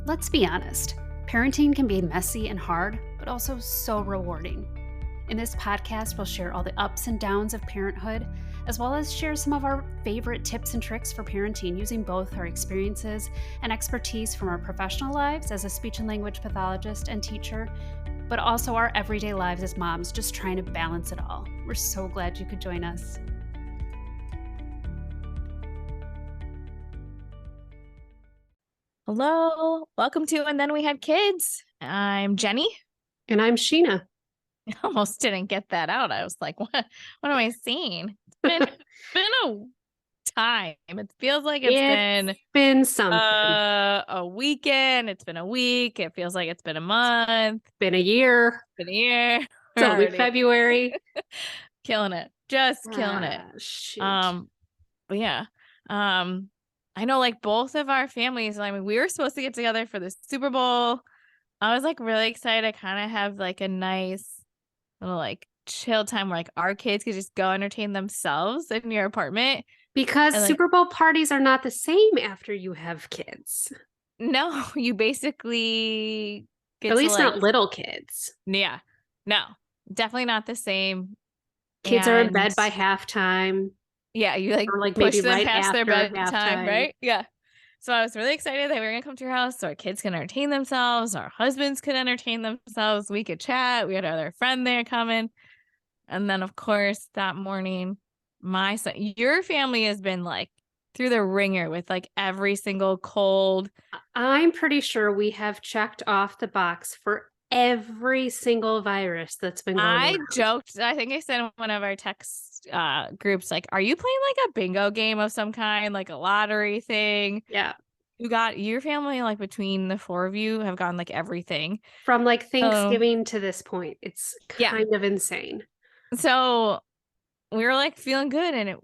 Let's be honest, parenting can be messy and hard, but also so rewarding. In this podcast, we'll share all the ups and downs of parenthood, as well as share some of our favorite tips and tricks for parenting using both our experiences and expertise from our professional lives as a speech and language pathologist and teacher, but also our everyday lives as moms, just trying to balance it all. We're so glad you could join us. Hello, welcome to And Then We Had Kids. I'm Jenny. And I'm Sheena. I almost didn't get that out. I was like, what am I saying? It's been a time. It feels like it's been something. A weekend. It's been a week. It feels like it's been a month. Been a year. It's only February. Killing it. Just killing it. Shoot. But yeah. I know like both of our families, I mean, we were supposed to get together for the Super Bowl. I was like really excited to kind of have like a nice little like chill time where like our kids could just go entertain themselves in your apartment. Because Super Bowl parties are not the same after you have kids. No, you basically get at least not little kids. Yeah, no, definitely not the same. Kids are in bed by halftime. Yeah, you like push them past their bedtime, right? Yeah. So I was really excited that we were going to come to your house so our kids can entertain themselves. Our husbands could entertain themselves. We could chat. We had our other friend there coming. And then, of course, that morning, my son, your family has been like through the ringer with like every single cold. I'm pretty sure we have checked off the box for every single virus that's been going around. I joked, I think I said in one of our text groups, like, are you playing like a bingo game of some kind, like a lottery thing? Yeah. You got your family, like between the four of you have gotten like everything. From like Thanksgiving to this point. It's kind of insane. So we were like feeling good. And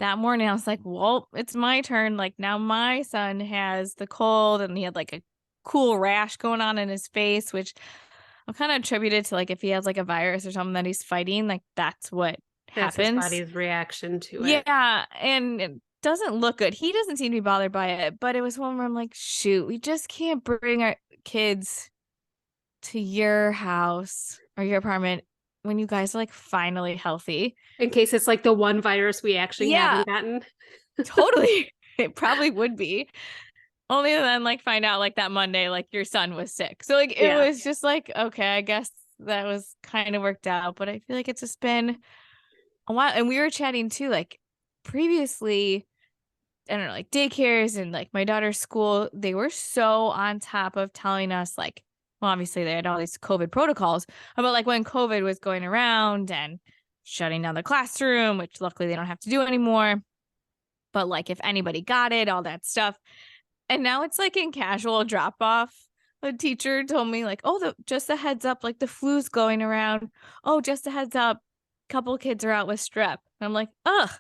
that morning I was like, well, it's my turn. Like now my son has the cold and he had like a cool rash going on in his face, which I'll kind of attribute it to like if he has like a virus or something that he's fighting, like that's what happens. His body's reaction to it. Yeah. And it doesn't look good. He doesn't seem to be bothered by it, but it was one where I'm like, shoot, we just can't bring our kids to your house or your apartment when you guys are like finally healthy. In case it's like the one virus we actually haven't gotten. Totally. It probably would be. Only then like find out like that Monday, like your son was sick. So like it was just like, okay, I guess that was kind of worked out. But I feel like it's just been a while. And we were chatting too, like previously, I don't know, like daycares and like my daughter's school, they were so on top of telling us like, well, obviously they had all these COVID protocols about like when COVID was going around and shutting down the classroom, which luckily they don't have to do anymore. But like if anybody got it, all that stuff. And now it's like in casual drop off. The teacher told me like, oh, just a heads up, like the flu's going around. Oh, just a heads up. Couple kids are out with strep. And I'm like, ugh.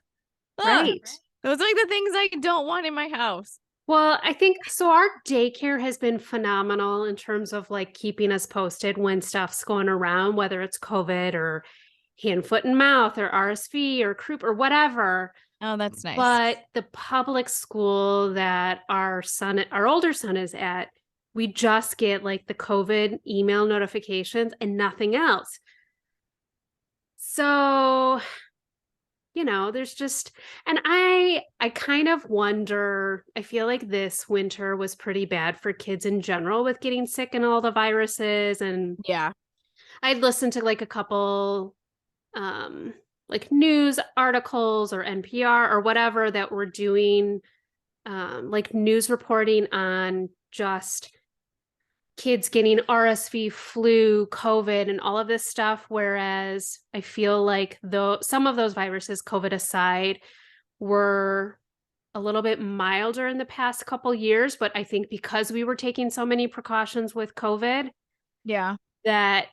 Right. Those are like the things I don't want in my house. Well, I think so. Our daycare has been phenomenal in terms of like keeping us posted when stuff's going around, whether it's COVID or hand, foot, and mouth or RSV or croup or whatever. Oh, that's nice. But the public school that our older son is at, we just get like the COVID email notifications and nothing else. So, you know, there's just, and I kind of wonder, I feel like this winter was pretty bad for kids in general with getting sick and all the viruses. And yeah, I'd listened to like a couple, like news articles or NPR or whatever that were doing like news reporting on just kids getting RSV, flu, COVID, and all of this stuff. Whereas I feel like some of those viruses, COVID aside, were a little bit milder in the past couple years. But I think because we were taking so many precautions with COVID, that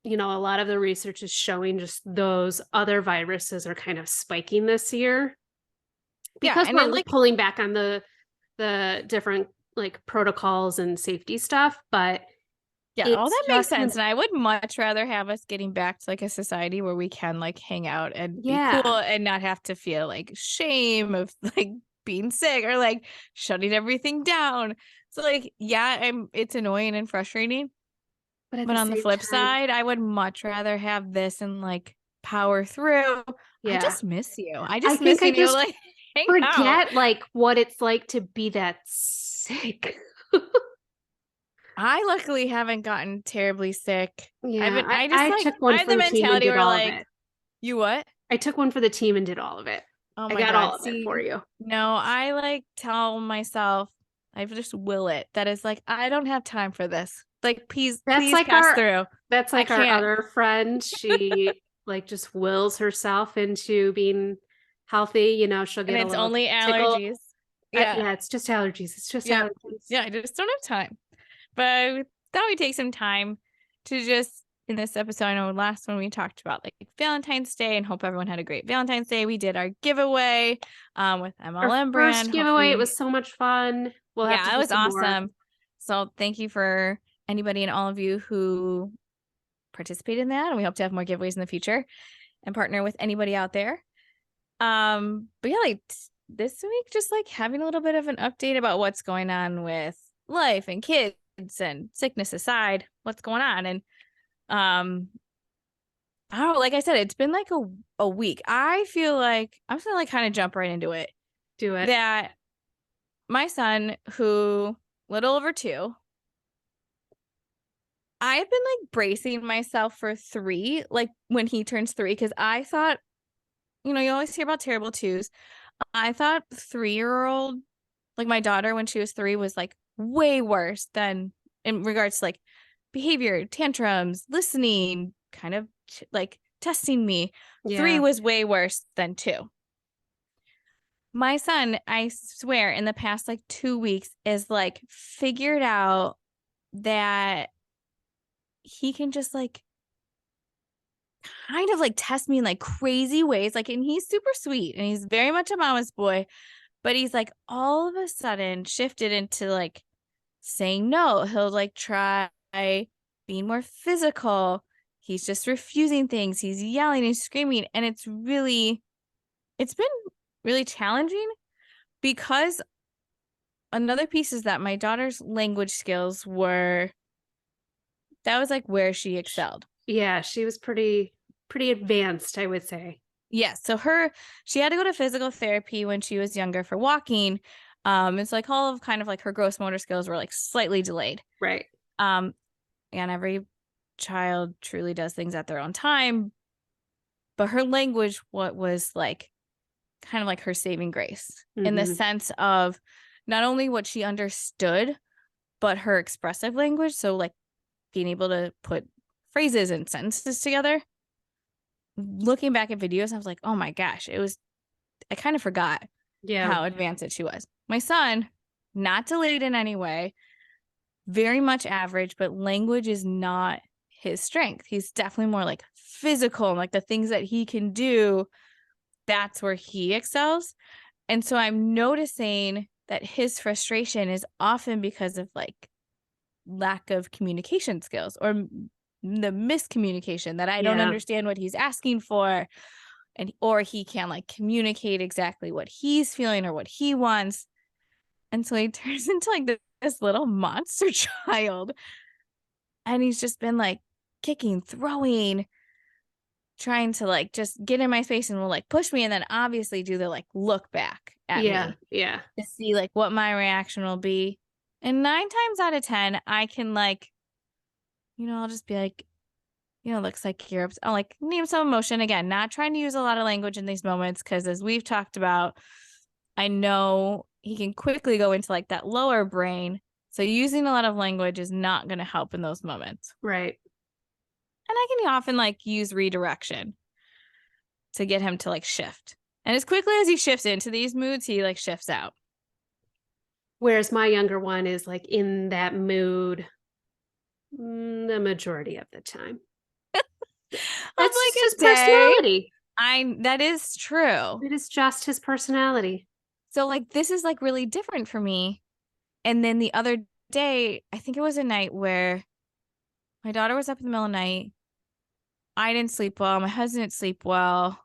you know, a lot of the research is showing just those other viruses are kind of spiking this year because we're like pulling back on the different like protocols and safety stuff. But all that makes sense. And I would much rather have us getting back to like a society where we can like hang out and be cool and not have to feel like shame of like being sick or like shutting everything down. So like, yeah, it's annoying and frustrating. But at But the on the same flip time, side, I would much rather have this and like power through. I yeah. just miss you. I I just miss think I being able to just like hang out. forget like what it's like to be that sick. I luckily haven't gotten terribly sick. Yeah, I just I like, took I one have for the the team and mentality did where all of like, it. you what? I took one for the team and did all of it. Oh I my got God. all of it for See, you. no, I like tell myself, I just will it. That is like, I don't have time for this. Like, That's please like pass our through. that's I like our can't. other friend. She like just wills herself into being healthy. You know, she'll And get a it's little only tickle. allergies. Yeah. Yeah, it's just allergies. It's just Yeah. allergies. Yeah. I just don't have time. But I thought we'd take some time to just in this episode. I know last one we talked about like Valentine's Day and hope everyone had a great Valentine's Day. We did our giveaway with Our MLM first brand. giveaway, it Hopefully, was so much fun. We'll have yeah, to that do was some more. awesome. So thank you for anybody and all of you who participated in that. And we hope to have more giveaways in the future and partner with anybody out there. But yeah, like this week, just like having a little bit of an update about what's going on with life and kids and sickness aside, what's going on. And I don't know, like I said, it's been like a week. I feel like I'm just gonna like kind of jump right into it. Do it. That my son, who little over 2, I've been like bracing myself for 3, like when he turns 3, because I thought, you always hear about terrible twos. I thought 3-year-old, like my daughter when she was 3, was like way worse than in regards to like behavior, tantrums, listening, kind of like testing me. 3 Yeah. was way worse than 2. My son, I swear, in the past like 2 weeks is like figured out that he can just like kind of like test me in like crazy ways. Like, and he's super sweet and he's very much a mama's boy, but he's like all of a sudden shifted into like saying no. He'll like try being more physical. He's just refusing things. He's yelling and screaming. And it's been really challenging because another piece is that my daughter's language skills that was like where she excelled. Yeah, she was pretty advanced, I would say. Yes. So she had to go to physical therapy when she was younger for walking. It's like all of kind of like her gross motor skills were like slightly delayed. Right. And every child truly does things at their own time. But her language, what was like kind of like her saving grace in the sense of not only what she understood, but her expressive language. So like being able to put phrases and sentences together. Looking back at videos, I was like, oh my gosh, I kind of forgot how advanced she was. My son, not delayed in any way, very much average, but language is not his strength. He's definitely more like physical and like the things that he can do, that's where he excels. And so I'm noticing that his frustration is often because of like lack of communication skills or the miscommunication that I don't understand what he's asking for, or he can't like communicate exactly what he's feeling or what he wants. And so he turns into like this little monster child. And he's just been like kicking, throwing, trying to like just get in my face and will like push me and then obviously do the like look back at me to see like what my reaction will be. And 9 times out of 10, I can like, I'll just be like, looks like you're, I'll like name some emotion. Again, not trying to use a lot of language in these moments because as we've talked about, I know he can quickly go into like that lower brain. So using a lot of language is not going to help in those moments. Right. And I can often like use redirection to get him to like shift. And as quickly as he shifts into these moods, he like shifts out. Whereas my younger one is like in that mood the majority of the time. That's like just his day, personality. That is true. It is just his personality. So like this is like really different for me. And then the other day, I think it was a night where my daughter was up in the middle of the night. I didn't sleep well. My husband didn't sleep well.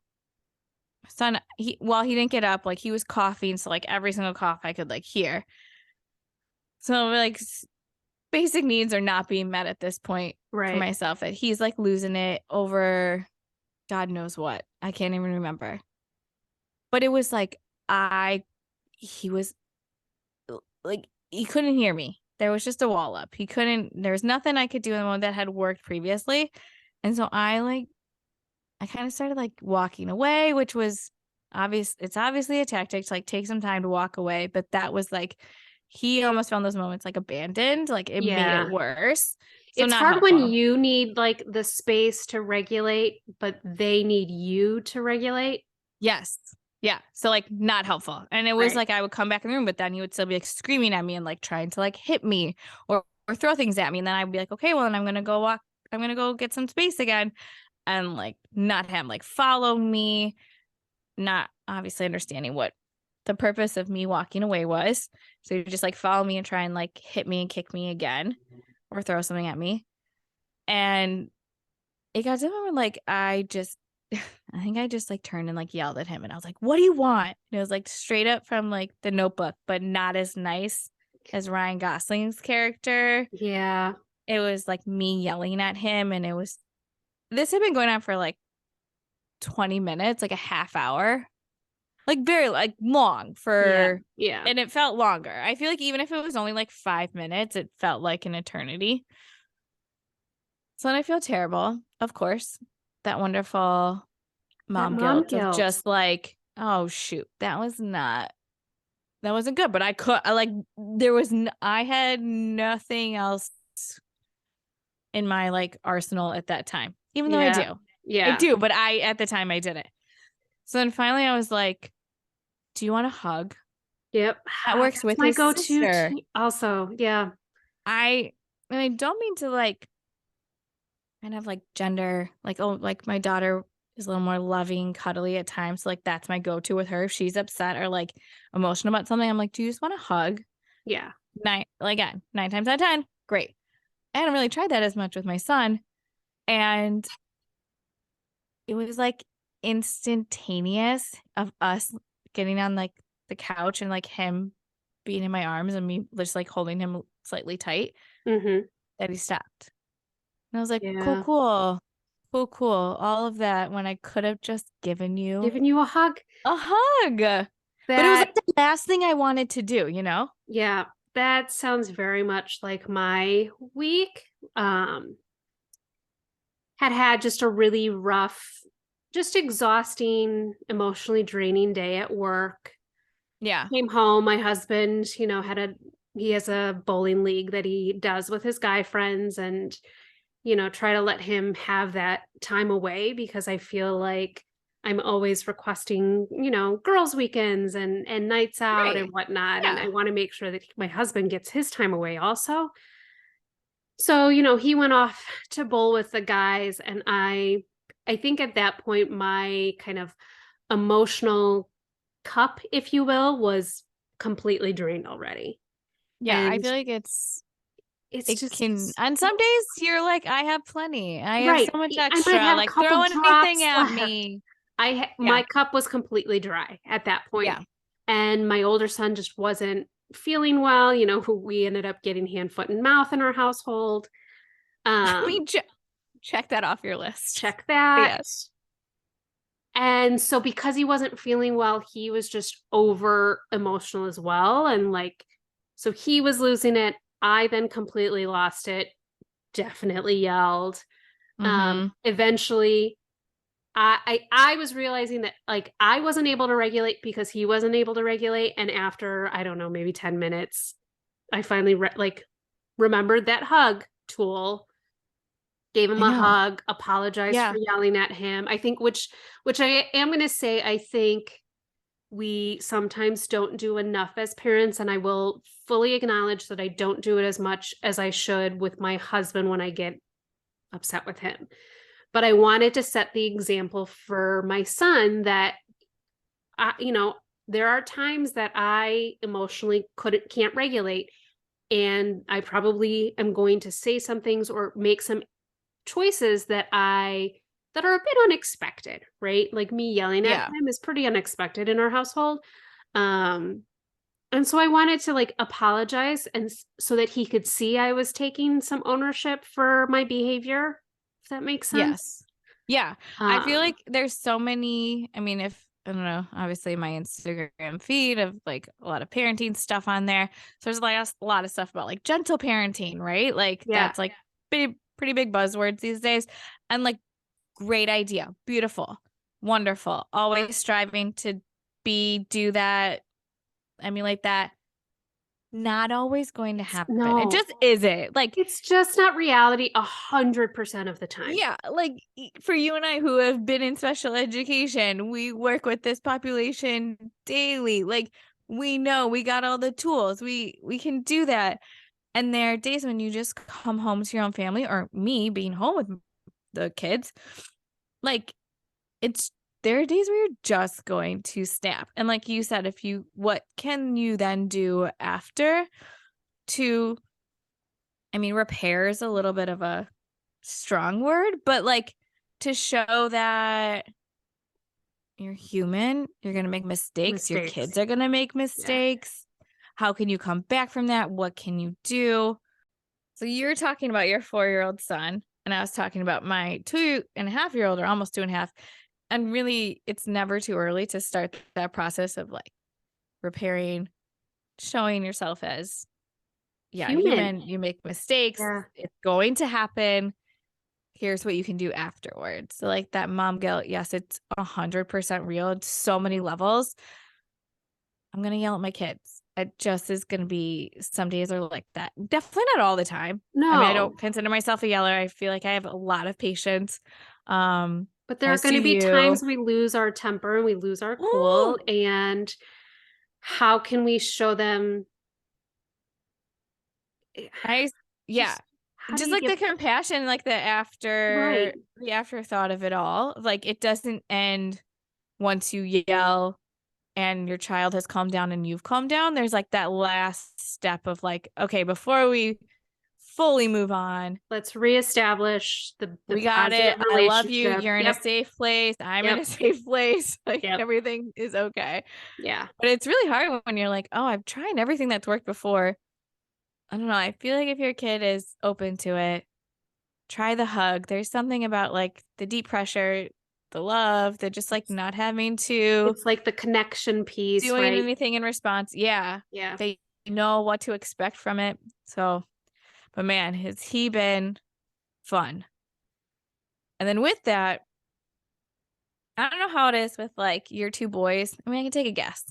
son, he didn't get up, like he was coughing, so like every single cough I could like hear. So like basic needs are not being met at this point for Right. myself. That he's like losing it over God knows what. I can't even remember. But it was like he was like he couldn't hear me. There was just a wall up. There was nothing I could do in the one that had worked previously. And so I kind of started like walking away, which was obvious. It's obviously a tactic to like take some time to walk away. But that was like, he almost found those moments like abandoned, like it made it Yeah. worse. So It's not hard when helpful. you need like the space to regulate, but they need you to regulate. Yes. Yeah. So like not helpful. And it was Right. like I would come back in the room, but then he would still be like screaming at me and like trying to like hit me or throw things at me. And then I'd be like, okay, well then I'm gonna go get some space again. And like not him like follow me, not obviously understanding what the purpose of me walking away was. So you just like follow me and try and like hit me and kick me again or throw something at me. And it got to the point where like I think I just like turned and like yelled at him and I was like, what do you want? And it was like straight up from like the Notebook, but not as nice as Ryan Gosling's character. Yeah. It was like me yelling at him, and this had been going on for like 20 minutes, like a half hour. Like very like long Yeah. for Yeah. and it felt longer. I feel like even if it was only like 5 minutes, it felt like an eternity. So then I feel terrible, of course. That wonderful That mom mom guilt of guilt. just like, oh shoot, that wasn't good. But I like I had nothing else in my like arsenal at that time. Even though I Yeah. do. I Yeah. do, but I at the time I didn't. So then finally I was like, do you want a hug? Yep. That works That's with my his go-to sister. too. Also, yeah. I and I don't mean to like kind of like gender, like, oh, like my daughter is a little more loving, cuddly at times. So like that's my go-to with her. If she's upset or like emotional about something, I'm like, do you just want a hug? Yeah. Again, 9 times out of 10, great. I hadn't really tried that as much with my son. And it was like instantaneous of us getting on like the couch and like him being in my arms and me just like holding him slightly tight Mm-hmm. that he stopped. And I was like, cool, Yeah. cool, cool, cool. All of that when I could have just given you Giving you a hug. a hug. But it was That, like the last thing I wanted to do, you know? yeah, that sounds very much like my week. Um, had just a really rough, just exhausting, emotionally draining day at work. Yeah. Came home, my husband, he has a bowling league that he does with his guy friends, and try to let him have that time away because I feel like I'm always requesting, girls' weekends and nights out and Right. whatnot. And I Yeah. want to make sure that my husband gets his time away also. So, he went off to bowl with the guys, and I think at that point my kind of emotional cup, if you will, was completely drained already. Yeah. I And feel like it's it just can, on some days you're like, I have plenty. I have right. so much I might extra. have a Like couple throw anything drops at left. me. Yeah. My cup was completely dry at that point. Yeah. And my older son just wasn't feeling well. Who we ended up getting hand, foot, and mouth in our household. I Um, mean, check that off your list. check that. Yes. And so because he wasn't feeling well, he was just over emotional as well. And like, so he was losing it. I then completely lost it, definitely yelled. Mm-hmm. Eventually I was realizing that like I wasn't able to regulate because he wasn't able to regulate. And after, I don't know, maybe 10 minutes, I finally remembered that hug tool, gave him I a know. hug, apologized for Yeah. yelling at him. I think which I am going to say, I think we sometimes don't do enough as parents, and I will fully acknowledge that I don't do it as much as I should with my husband when I get upset with him. But I wanted to set the example for my son that I, there are times that I emotionally can't regulate, and I probably am going to say some things or make some choices that I that are a bit unexpected, right? Like me yelling at Yeah. him is pretty unexpected in our household. Um, and so I wanted to like apologize and so that he could see I was taking some ownership for my behavior, if that makes sense. Yes. Yeah. I feel Um, like there's so many, I mean, if I don't know, obviously my Instagram feed of like a lot of parenting stuff on there. So there's like a lot of stuff about like gentle parenting, right? Like yeah, that's like pretty big buzzwords these days. And like great idea. Beautiful. Wonderful. Always striving to do that, emulate that. Not always going to happen. It no, just isn't. Like, it's just not reality 100% of the time. yeah, like for you and I who have been in special education, we work with this population daily. Like we know we got all the tools. We can do that. And there are days when you just come home to your own family, or me being home with the kids, like it's there are days where you're just going to snap. And like you said, if you what can you then do after to I mean, repair is a little bit of a strong word, but like to show that you're human, you're going to make mistakes, your kids Mistakes. are going to make Yeah. mistakes. How can you come back from that? What can you do? So you're talking about your 4-year-old son, and I was talking about my 2.5-year-old, or almost 2.5. And really, it's never too early to start that process of like repairing, showing yourself as, yeah, Human. human. You make mistakes. Yeah. It's going to happen. Here's what you can do afterwards. So like that mom guilt, yes, it's 100% real. It's so many levels. I'm gonna yell at my kids. It just is gonna be some days are like that. Definitely not all the time. I mean, I No, don't consider myself a yeller. I feel like I have a lot of patience. Um, but there are as going do to be you. times we lose our temper and we lose our Ooh, cool. And how can we show them eh, I yeah. just how do Just you like give the compassion, like right? the afterthought of it all. Like it doesn't end once you yell and your child has calmed down and you've calmed down. There's like that last step of like, okay, before we fully move on, Let's reestablish the we got it. positive I love you. relationship. You're in a Yep. safe place. I'm in Yep. a safe place. Like Yep. everything is okay. Yeah. But it's really hard when you're like, oh, I've tried everything that's worked before. I don't know. I feel like if your kid is open to it, try the hug. There's something about like the deep pressure, the love, the just like It's not having to it's like the connection piece, doing right? anything in response. Yeah. Yeah. They know what to expect from it. So, but man, has he been fun. And then with that, I don't know how it is with like your two boys. I mean, I can take a guess.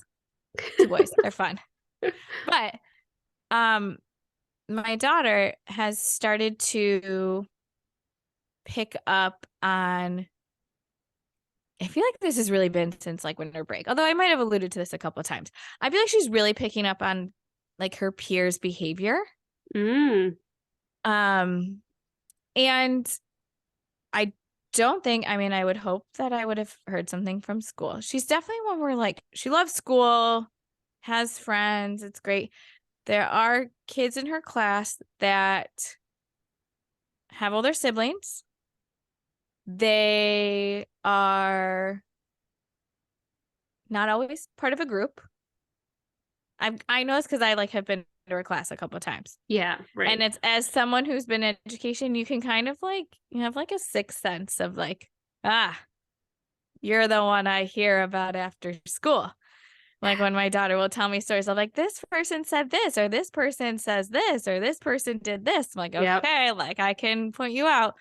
Two boys, they're fun. But um my daughter has started to pick up on I feel like this has really been since like winter break. Although I might have alluded to this a couple of times. I feel like she's really picking up on like her peers' behavior. Mm. Um and I don't think, I mean, I would hope that I would have heard something from school. She's definitely one where like she loves school, has friends, it's great. There are kids in her class that have older siblings. They are not always part of a group. I know this because I like have been to her class a couple of times. Yeah, And right. it's as someone who's been in education, you can kind of like you have like a sixth sense of like, ah, you're the one I hear about after school. Like when my daughter will tell me stories of like this person said this, or this person says this, or this person did this. I'm like, Yep. okay, like I can point you out.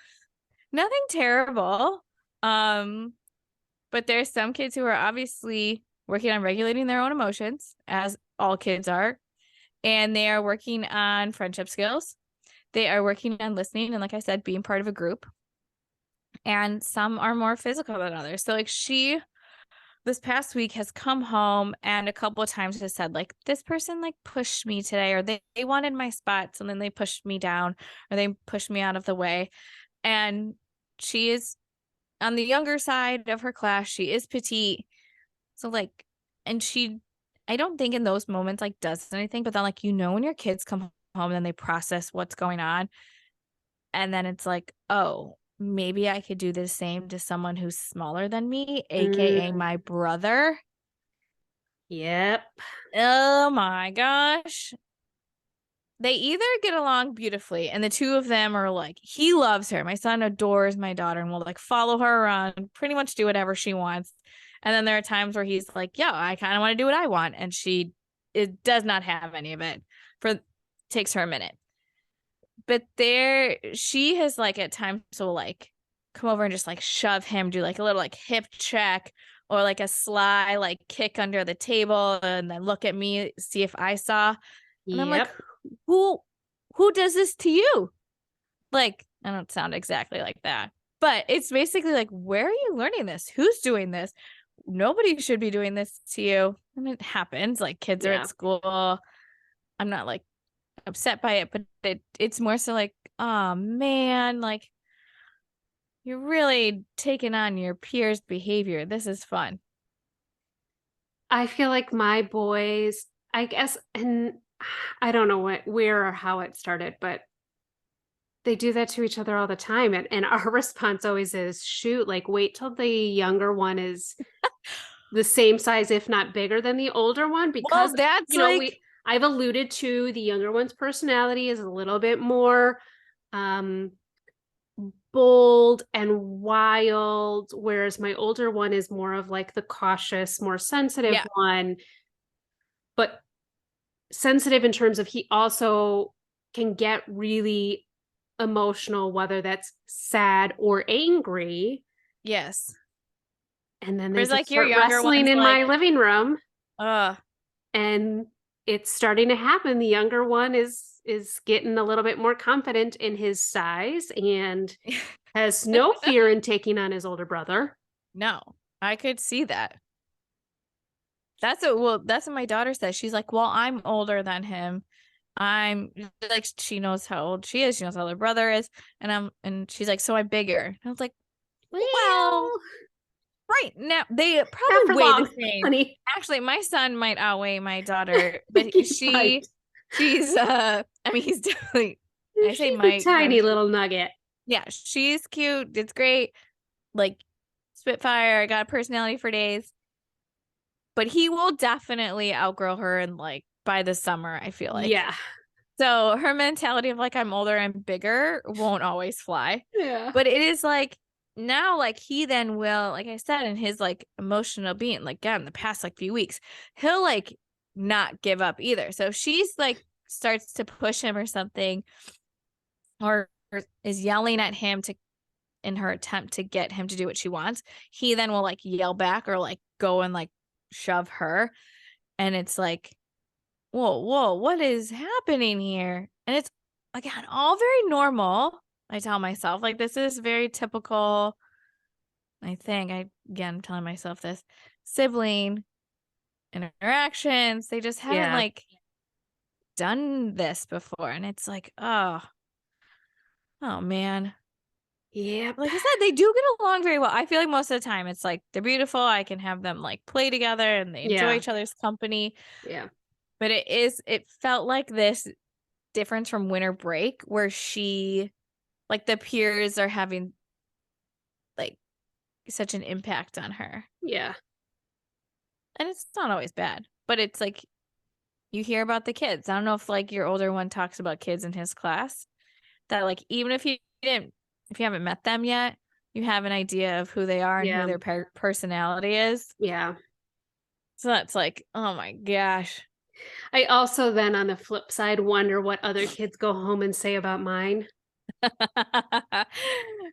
Nothing terrible. Um, but there's some kids who are obviously working on regulating their own emotions, as all kids are, and they are working on friendship skills. They are working on listening and, like I said, being part of a group. And some are more physical than others. So like she this past week has come home and a couple of times has said like this person like pushed me today, or they wanted my spots and then they pushed me down, or they pushed me out of the way. And she is on the younger side of her class. She is petite. So like, and she, I don't think in those moments like does anything, but then like, when your kids come home and then they process what's going on. And then it's like, oh, maybe I could do the same to someone who's smaller than me, aka Mm, my brother. yep. Oh my gosh. They either get along beautifully, and the two of them are like, he loves her. My son adores my daughter and will like follow her around, pretty much do whatever she wants. And then there are times where he's like, yo, I kind of want to do what I want. And it does not have any of it. Takes her a minute. But she has like at times will like come over and just like shove him, do like a little like hip check or like a sly like kick under the table and then look at me, see if I saw. And I'm like, Yep. who who does this to you? Like, I don't sound exactly like that. But it's basically like, where are you learning this? Who's doing this? Nobody should be doing this to you. And it happens. Like kids are at Yeah. school. I'm not like upset by it, but it's more so like, oh man, like you're really taking on your peers' behavior. This is fun. I feel like my boys, I guess, and I don't know where or how it started, but they do that to each other all the time. And our response always is, shoot, like wait till the younger one is the same size, if not bigger than the older one, because Well, that's you know, like, I've alluded to the younger one's personality is a little bit more um bold and wild, whereas my older one is more of like the cautious, more sensitive yeah, one, but sensitive in terms of he also can get really emotional, whether that's sad or angry. yes. And then they Whereas just like your start younger wrestling one's in like, my living room. uh, And it's starting to happen. The younger one is getting a little bit more confident in his size and has no fear in taking on his older brother. no, I could see that. That's what my daughter says. She's like, well, I'm older than him. I'm like, she knows how old she is. She knows how her brother is. And she's like, so I'm bigger. And I was like, well, Well, right now they not probably for weigh the long, same. honey. Actually, my son might outweigh my daughter, I but think he might. she's I mean, he's definitely, I say She's a might, tiny little nugget. yeah, she's cute. It's great. Like Spitfire, I got a personality for days. But he will definitely outgrow her and like by the summer, I feel like. Yeah. So her mentality of like I'm older and bigger won't always fly. Yeah. But it is like now like he then will, like I said, in his like emotional being, like God, in the past like few weeks, he'll like not give up either. So if she's like starts to push him or something or is yelling at him to in her attempt to get him to do what she wants, he then will like yell back or like go and like shove her. And it's like, whoa, what is happening here? And it's again all very normal. I tell myself, like, this is very typical. I'm telling myself this sibling interactions. They just haven't Yeah. like done this before. And it's like, oh man. Yep. Like I said, they do get along very well. I feel like most of the time it's like they're beautiful. I can have them like play together and they enjoy Yeah. each other's company. Yeah. But it felt like this difference from winter break where like the peers are having like such an impact on her. Yeah. And it's not always bad, but it's like you hear about the kids. I don't know if like your older one talks about kids in his class that like even if you haven't met them yet, you have an idea of who they are and who Yeah. their personality is. Yeah. So that's like, oh my gosh. I also then on the flip side wonder what other kids go home and say about mine.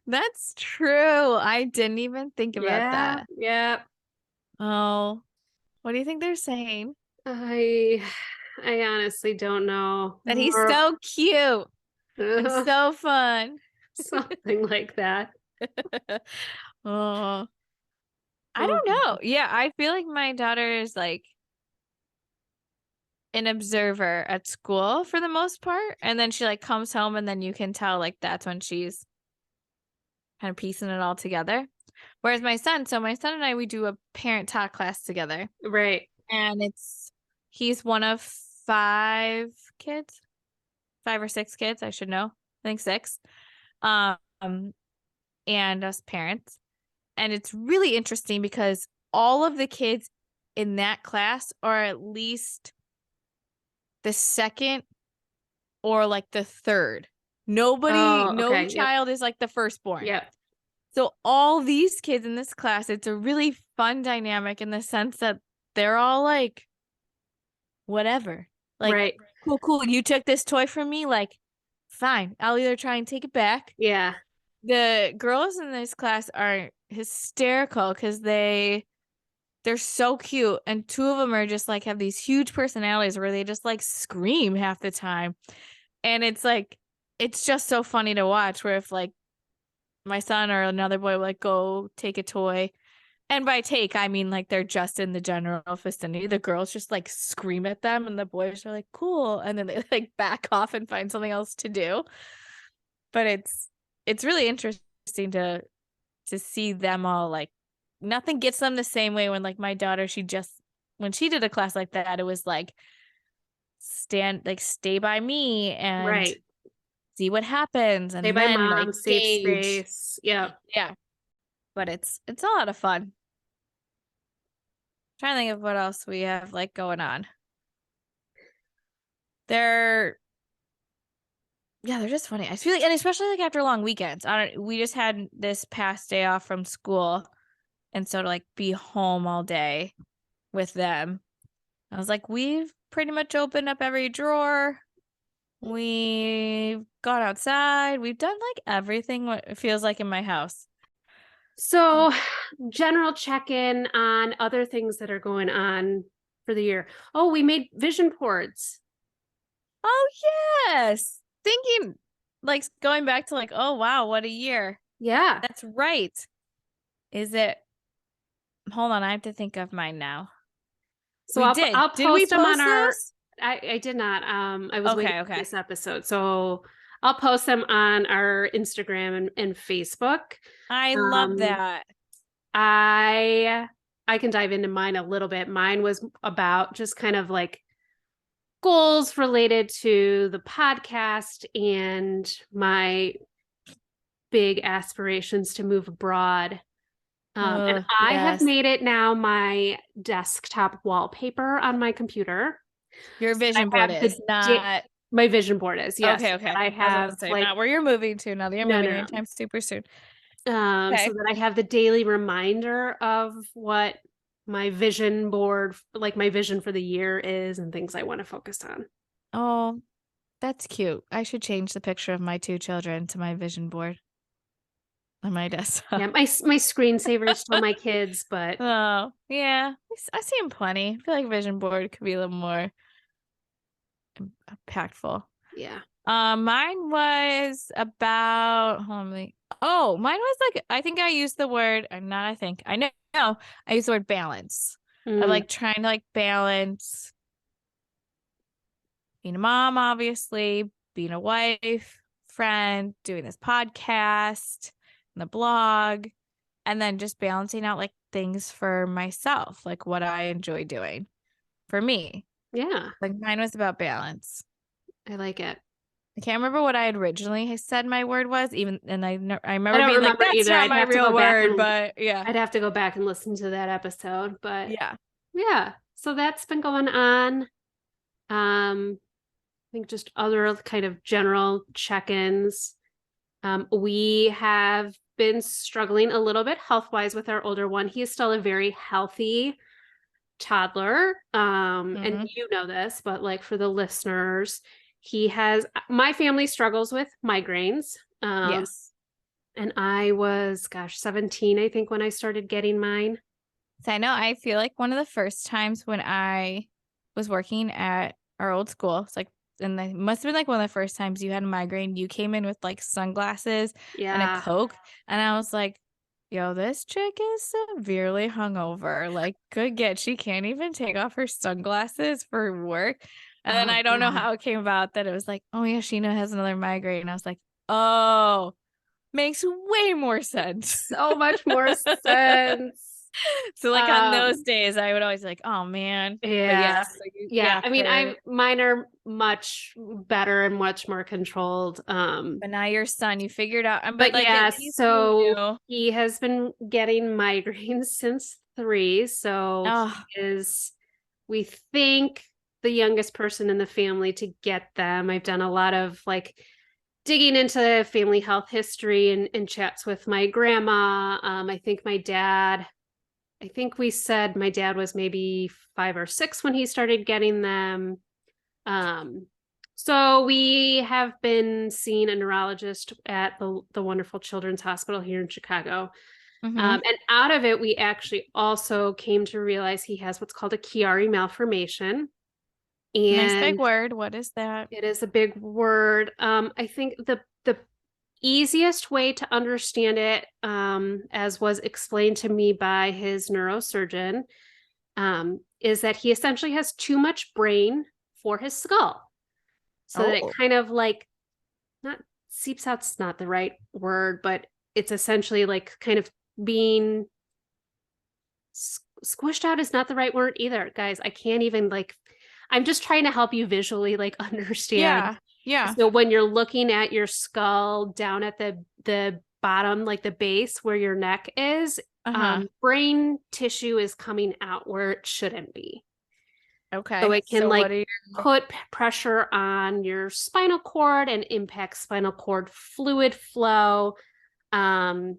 That's true. I didn't even think about Yeah. that. Yeah. Oh, what do you think they're saying? I I honestly don't know. That he's More so cute and so fun. something like that. Oh, I Oh, don't know. Yeah, I feel like my daughter is like an observer at school for the most part. And then she like comes home and then you can tell like that's when she's kind of piecing it all together. Whereas my son and I, we do a parent talk class together. right. And he's one of five kids, 5 or 6 kids, I should know. I think 6. Um, and us parents. And it's really interesting because all of the kids in that class are at least the second or like the third. Nobody, Oh, no okay. child is like the firstborn. Yep. So all these kids in this class, it's a really fun dynamic in the sense that they're all like, whatever. Like, Right. cool. You took this toy from me. Like, fine. I'll either try and take it back. Yeah. The girls in this class are hysterical because they're so cute, and two of them are just like have these huge personalities where they just like scream half the time. And it's like it's just so funny to watch where if like my son or another boy will like go take a toy, and by take I mean like they're just in the general vicinity, the girls just like scream at them and the boys are like cool, and then they like back off and find something else to do. But it's really interesting to see them all like nothing gets them the same way. When like my daughter, when she did a class like that, it was like stay by me and Right. see what happens, Stay and by then like mom, safe gauge. space. Yeah. Yeah, but it's a lot of fun. Trying to think of what else we have like going on. They're they're just funny. I feel like, and especially like after long weekends. We just had this past day off from school, and so to like be home all day with them, I was like, we've pretty much opened up every drawer. We've gone outside. We've done like everything what it feels like in my house. So, general check-in on other things that are going on for the year. Oh, we made vision boards. Oh, yes. Thinking like going back to like, oh, wow, what a year. Yeah. That's right. Is it? Hold on. I have to think of mine now. So We I'll did. I'll Did we post them on post our those? I did not. I was waiting for Okay. this episode. So I'll post them on our Instagram and Facebook. I love Um that. I can dive into mine a little bit. Mine was about just kind of like goals related to the podcast and my big aspirations to move abroad. And I have Yes. made it now my desktop wallpaper on my computer. Your So I vision board have is not. my vision board is, yes. Okay. And I I was about have to say, like, not where you're moving to, now that you're no, moving no. anytime super soon. So Okay. that I have the daily reminder of what my vision board, like my vision for the year is and things I want to focus on. Oh, that's cute. I should change the picture of my two children to my vision board on my desktop. Yeah, my screensaver is still my kids, but Oh, yeah. I see them plenty. I feel like vision board could be a little more impactful. yeah. Mine was about, hold on, mine was like, I think I used the word, not I think, I know, I used the word balance. I Mm, like trying to like balance being a mom, obviously, being a wife, friend, doing this podcast, and the blog, and then just balancing out like things for myself, like what I enjoy doing for me. yeah, Like mine was about balance. I like it. I can't remember what I had originally said my word was, and I I remember don't being like, remember that's either. not my real word, but yeah. I'd have to go back and listen to that episode, but Yeah. yeah. So that's been going on. I think just other kind of general check-ins. We have been struggling a little bit health-wise with our older one. He is still a very healthy toddler. And Mm-hmm. you know this, but like for the listeners, my family struggles with migraines. Yes. And I was, 17, I think, when I started getting mine. So I know I feel like one of the first times when I was working at our old school, it's like, and it must have been like one of the first times you had a migraine, you came in with like sunglasses and a Yeah. Coke. And I was like, yo, this chick is severely hungover. Like, good get. She can't even take off her sunglasses for work. And then Oh, I don't know yeah. how it came about that it was like, oh yeah, Sheena has another migraine. And I was like, oh, makes way more sense. So much more sense. So like on those Um, days, I would always be like, oh man. But yeah. yes, so you, Yeah. I mean, for mine are much better and much more controlled. but now your son, you figured out, but But like at yeah, least you so knew. he has been getting migraines since 3. So he Oh, is, we think, the youngest person in the family to get them. I've done a lot of like digging into family health history and chats with my grandma. I think my dad, I think we said my dad was maybe 5 or 6 when he started getting them. Um, so we have been seeing a neurologist at the wonderful Children's Hospital here in Chicago. mm-hmm. And out of it, we actually also came to realize he has what's called a Chiari malformation. Nice big And word. What is that? it is a big word. I think the easiest way to understand it, as was explained to me by his neurosurgeon, is that he essentially has too much brain for his skull. So that it Oh, kind of like, not seeps out's not the right word, but it's essentially like kind of being squished out is not the right word either, guys. I can't even like, I'm just trying to help you visually like understand. yeah. Yeah. So when you're looking at your skull down at the bottom, like the base where your neck is, Uh-huh. brain tissue is coming out where it shouldn't be. So Okay. it can So what like are you put pressure on your spinal cord and impact spinal cord fluid flow. Um,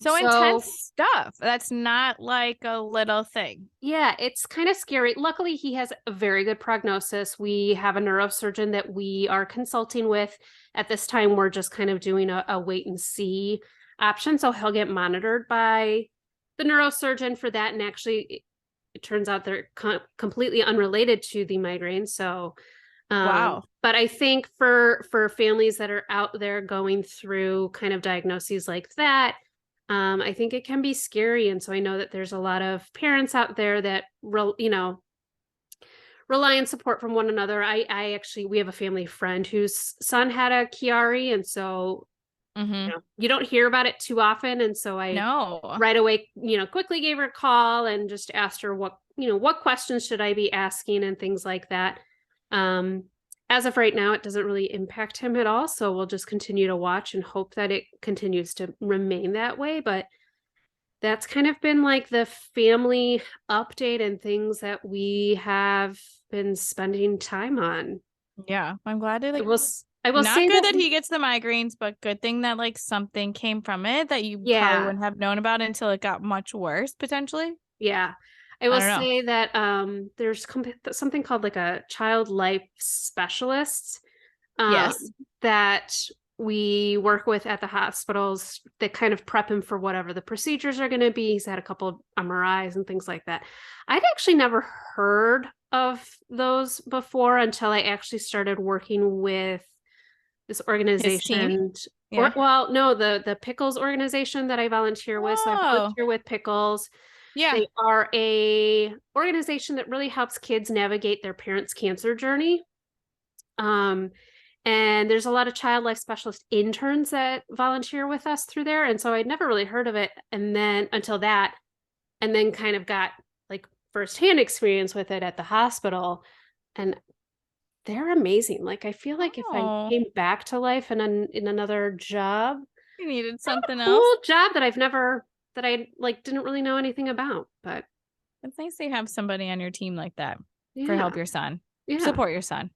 so intense so stuff? That's not like a little thing. yeah, it's kind of scary. Luckily, he has a very good prognosis. We have a neurosurgeon that we are consulting with. At this time, we're just kind of doing a wait and see option. So he'll get monitored by the neurosurgeon for that. And actually, it turns out they're completely unrelated to the migraine. So, Wow. but I think for families that are out there going through kind of diagnoses like that, I think it can be scary. And so I know that there's a lot of parents out there that, rely on support from one another. I actually, we have a family friend whose son had a Chiari. And so, Mm-hmm. you don't hear about it too often. And so I No. right away, quickly gave her a call and just asked her what questions should I be asking and things like that. Um, as of right now, it doesn't really impact him at all. So we'll just continue to watch and hope that it continues to remain that way. But that's kind of been like the family update and things that we have been spending time on. Yeah. I'm glad to I like will I will not say good that that he gets the migraines, but good thing that like something came from it that you probably yeah, wouldn't have known about until it got much worse potentially. yeah. I I will don't know. say that there's something called like a child life specialist, um, Yes. that we work with at the hospitals that kind of prep him for whatever the procedures are going to be. He's had a couple of MRIs and things like that. I'd actually never heard of those before until I actually started working with this His team. organization. Or Yeah. well, no, the Pickles organization that I volunteer with. So I Oh, volunteer with Pickles. yeah. They are a organization that really helps kids navigate their parents' cancer journey. Um, and there's a lot of child life specialist interns that volunteer with us through there. And so I'd never really heard of it. And then until that, and then kind of got like firsthand experience with it at the hospital. And they're amazing. Like I feel like if I Oh, came back to life in another job, you needed kind of something a else. cool job that I've never that I like didn't really know anything about. But It's nice to have somebody on your team like that for help yeah, your son. yeah. Support your son.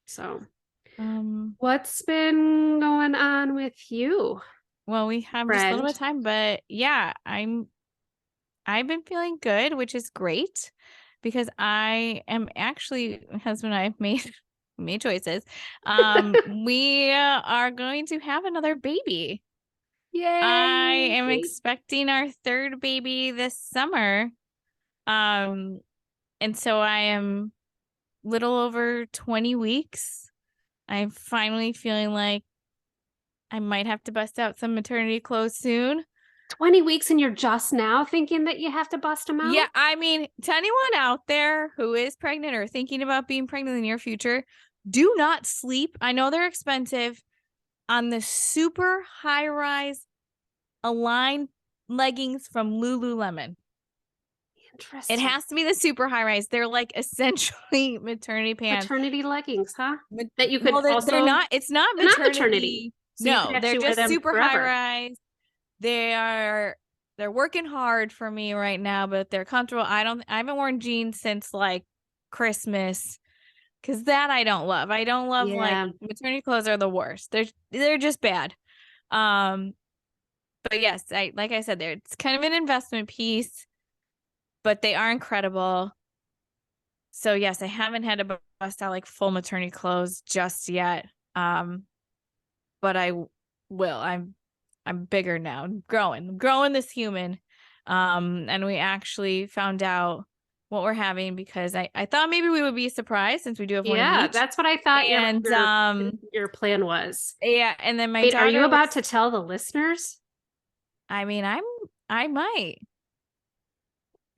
So Um, what's been going on with you, well, we have just a little friend? bit of time, but yeah, I've been feeling good, which is great because I am actually my husband and I have made choices. We are going to have another baby. I am Yay. expecting our third baby this summer. Um, and so I am little over 20 weeks. I'm finally feeling like I might have to bust out some maternity clothes soon. 20 weeks and you're just now thinking that you have to bust them Yeah, out? I mean, to anyone out there who is pregnant or thinking about being pregnant in the near future, do not sleep. I know they're expensive on the super high rise Align leggings from Lululemon. It has to be the super high rise. They're like essentially maternity pants. Maternity leggings, huh? That you could Well, also. they're not. It's not They're not maternity. maternity. So you could No, they're actually wear just them super high forever. rise. They're working hard for me right now, but they're comfortable. I haven't worn jeans since like Christmas, because that I don't love. I don't love like Yeah. maternity clothes are the worst. They're just bad. But yes, like I said, it's kind of an investment piece, but they are incredible. So yes, I haven't had to bust out like full maternity clothes just yet. But I will. I'm bigger now. I'm growing this human. And we actually found out what we're having because I thought maybe we would be surprised since we do have one of each. That's what I thought And your plan was. yeah, and then my Wait, daughter are you about to tell the listeners? I mean, I might.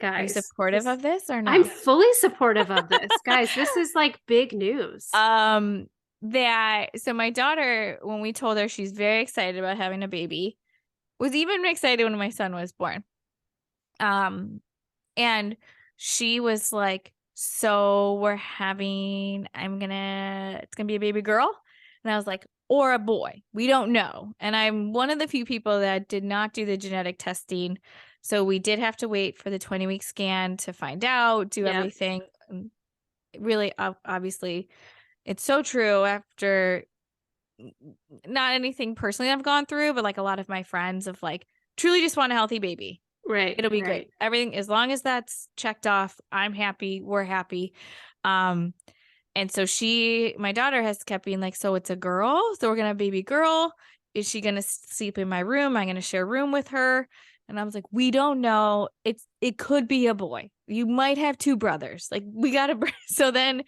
Guys, are you supportive of this or not? I'm fully supportive of this. Guys, this is like big news. So my daughter, when we told her she's very excited about having a baby, was even excited when my son was born. And she was like, so it's gonna be a baby girl. And I was like, or a boy, we don't know. And I'm one of the few people that did not do the genetic testing. So we did have to wait for the 20-week scan to find out, do everything. Really, obviously, it's so true after not anything personally I've gone through, but like a lot of my friends of like truly just want a healthy baby. Right. It'll be great. Everything, as long as that's checked off, I'm happy. We're happy. And so my daughter has kept being like, so it's a girl. So we're going to have a baby girl. Is she going to sleep in my room? I'm going to share a room with her. And I was like, we don't know. It could be a boy. You might have two brothers. Like we got to, so then,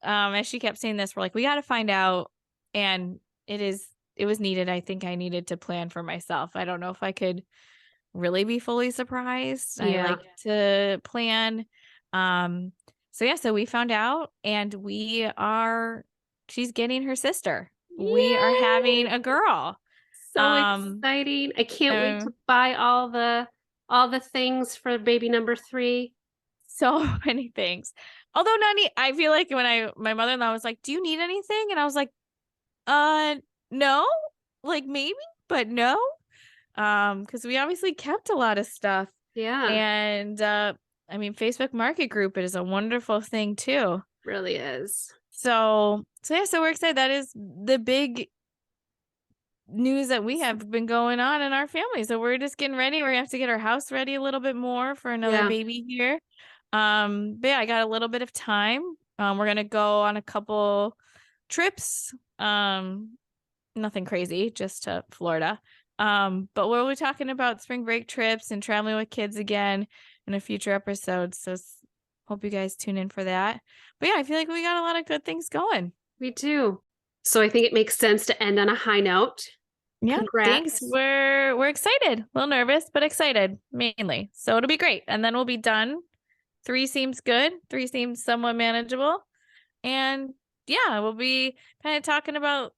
as she kept saying this, we're like, we got to find out. And it was needed. I think I needed to plan for myself. I don't know if I could really be fully surprised. I like to plan. So we found out and she's getting her sister. Yay! We are having a girl. So exciting. I can't wait to buy all the things for baby number 3. So many things. Although I feel like when my mother-in-law was like, do you need anything? And I was like, no, like maybe, but no. Because we obviously kept a lot of stuff. Yeah. And I mean, Facebook Market Group, it is a wonderful thing too. Really is. So we're excited. That is the big news that we have been going on in our family. So we're just getting ready. We're gonna have to get our house ready a little bit more for another baby here. But yeah, I got a little bit of time. We're gonna go on a couple trips. Nothing crazy, just to Florida. But we'll be talking about spring break trips and traveling with kids again in a future episode. So hope you guys tune in for that. But yeah, I feel like we got a lot of good things going. We do. So I think it makes sense to end on a high note. Yeah, congrats. Thanks. We're excited. A little nervous, but excited mainly. So it'll be great. And then we'll be done. 3 seems good. 3 seems somewhat manageable. And yeah, we'll be kind of talking about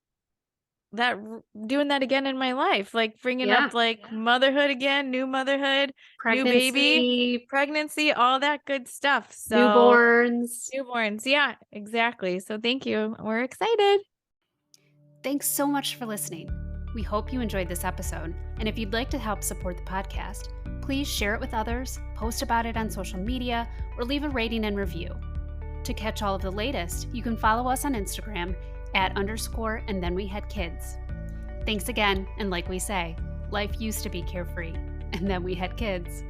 that, doing that again in my life, like bringing up like motherhood again, new motherhood, pregnancy, new baby, pregnancy, all that good stuff. So newborns. Yeah, exactly. So thank you. We're excited. Thanks so much for listening. We hope you enjoyed this episode. And if you'd like to help support the podcast, please share it with others, post about it on social media, or leave a rating and review. To catch all of the latest, you can follow us on Instagram @_andthenwehadkids. Thanks again, and like we say, life used to be carefree, and then we had kids.